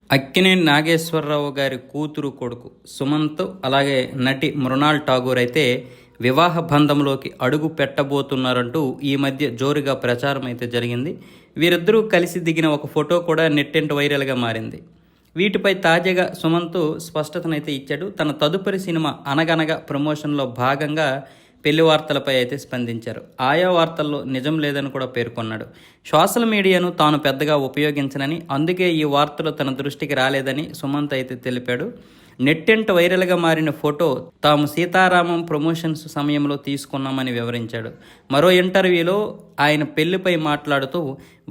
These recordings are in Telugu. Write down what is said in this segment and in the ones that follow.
అక్కినేని నాగేశ్వరరావు గారి కూతురు కొడుకు సుమంత్ అలాగే నటి మృణాల్ ఠాగూర్ అయితే వివాహ బంధంలోకి అడుగు పెట్టబోతున్నారంటూ ఈ మధ్య జోరుగా ప్రచారం అయితే జరిగింది. వీరిద్దరూ కలిసి దిగిన ఒక ఫోటో కూడా నెట్టింట వైరల్గా మారింది. వీటిపై తాజాగా సుమంత్ స్పష్టతనైతే ఇచ్చాడు. తన తదుపరి సినిమా అనగనగా ప్రమోషన్లో భాగంగా పెళ్లి వార్తలపై అయితే స్పందించారు. ఆయా వార్తల్లో నిజం లేదని కూడా పేర్కొన్నాడు. సోషల్ మీడియాను తాను పెద్దగా ఉపయోగించనని, అందుకే ఈ వార్తలు తన దృష్టికి రాలేదని సుమంత్ అయితే తెలిపాడు. నెట్టింట వైరల్గా మారిన ఫోటో తాము సీతారామం ప్రమోషన్స్ సమయంలో తీసుకున్నామని వివరించాడు. మరో ఇంటర్వ్యూలో ఆయన పెళ్లిపై మాట్లాడుతూ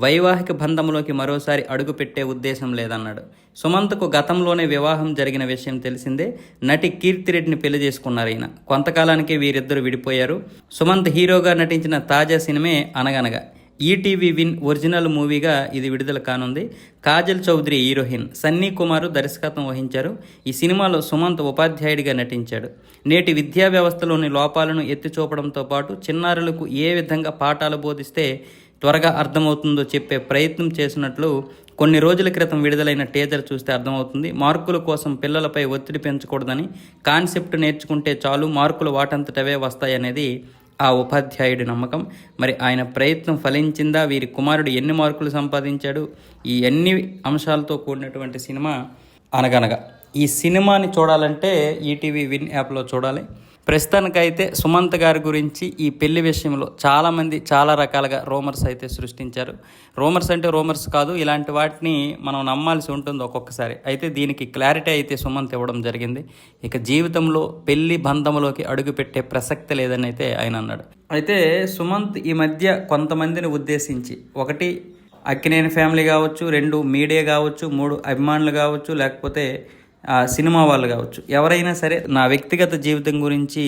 వైవాహిక బంధంలోకి మరోసారి అడుగుపెట్టే ఉద్దేశం లేదన్నాడు. సుమంత్కు గతంలోనే వివాహం జరిగిన విషయం తెలిసిందే. నటి కీర్తిరెడ్డిని పెళ్లి చేసుకున్నారు ఈయన. కొంతకాలానికే వీరిద్దరు విడిపోయారు. సుమంత్ హీరోగా నటించిన తాజా సినిమే అనగనగా. ఈటీవీ విన్ ఒరిజినల్ మూవీగా ఇది విడుదల కానుంది. కాజల్ చౌదరి హీరోయిన్, సన్నీ కుమార్ దర్శకత్వం వహించారు. ఈ సినిమాలో సుమంత్ ఉపాధ్యాయుడిగా నటించాడు. నేటి విద్యా వ్యవస్థలోని లోపాలను ఎత్తిచూపడంతో పాటు చిన్నారులకు ఏ విధంగా పాఠాలు బోధిస్తే త్వరగా అర్థమవుతుందో చెప్పే ప్రయత్నం చేసినట్లు కొన్ని రోజుల క్రితం విడుదలైన టీజర్ చూస్తే అర్థమవుతుంది. మార్కుల కోసం పిల్లలపై ఒత్తిడి పెంచకూడదని, కాన్సెప్ట్ నేర్చుకుంటే చాలు మార్కులు వాటంతటవే వస్తాయనేది ఆ ఉపాధ్యాయుడి నమ్మకం. మరి ఆయన ప్రయత్నం ఫలించిందా? వీరి కుమారుడు ఎన్ని మార్కులు సంపాదించాడు? ఈ అన్ని అంశాలతో కూడినటువంటి సినిమా అనగనగా. ఈ సినిమాని చూడాలంటే ఈటీవీ విన్ యాప్లో చూడాలి. ప్రస్తుతానికైతే సుమంత్ గారి గురించి ఈ పెళ్లి విషయంలో చాలామంది చాలా రకాలుగా రూమర్స్ అయితే సృష్టించారు. రూమర్స్ అంటే రూమర్స్ కాదు, ఇలాంటి వాటిని మనం నమ్మాల్సి ఉంటుంది ఒక్కొక్కసారి. అయితే దీనికి క్లారిటీ అయితే సుమంత్ ఇవ్వడం జరిగింది. ఇక జీవితంలో పెళ్లి బంధంలోకి అడుగుపెట్టే ప్రసక్తి లేదని అయితే ఆయన అన్నాడు. అయితే సుమంత్ ఈ మధ్య కొంతమందిని ఉద్దేశించి, ఒకటి అక్కినేని ఫ్యామిలీ కావచ్చు, 2 మీడియా కావచ్చు, 3 అభిమానులు కావచ్చు, లేకపోతే సినిమా వాళ్ళు కావచ్చు, ఎవరైనా సరే నా వ్యక్తిగత జీవితం గురించి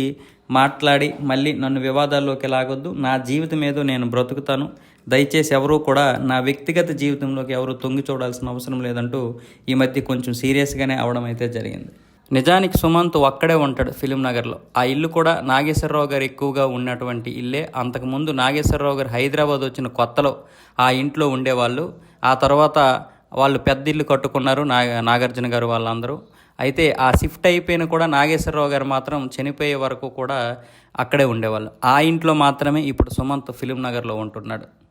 మాట్లాడి మళ్ళీ నన్ను వివాదాల్లోకి లాగొద్దు. నా జీవితం ఏదో నేను బ్రతుకుతాను. దయచేసి ఎవరూ కూడా నా వ్యక్తిగత జీవితంలోకి ఎవరు తొంగి చూడాల్సిన అవసరం లేదంటూ ఈ మధ్య కొంచెం సీరియస్గానే అవడం అయితే జరిగింది. నిజానికి సుమంత్ ఒక్కడే ఉంటాడు ఫిలిం నగర్లో. ఆ ఇల్లు కూడా నాగేశ్వరరావు గారు ఎక్కువగా ఉన్నటువంటి ఇల్లే. అంతకుముందు నాగేశ్వరరావు గారు హైదరాబాద్ వచ్చిన కొత్తలో ఆ ఇంట్లో ఉండేవాళ్ళు. ఆ తర్వాత వాళ్ళు పెద్ద ఇల్లు కట్టుకున్నారు, నాగార్జున గారు వాళ్ళందరూ. అయితే ఆ షిఫ్ట్ అయిపోయిన కూడా నాగేశ్వరరావు గారు మాత్రం చనిపోయే వరకు కూడా అక్కడే ఉండేవాళ్ళు. ఆ ఇంట్లో మాత్రమే ఇప్పుడు సుమంత్ ఫిలిం నగర్లో ఉంటున్నాడు.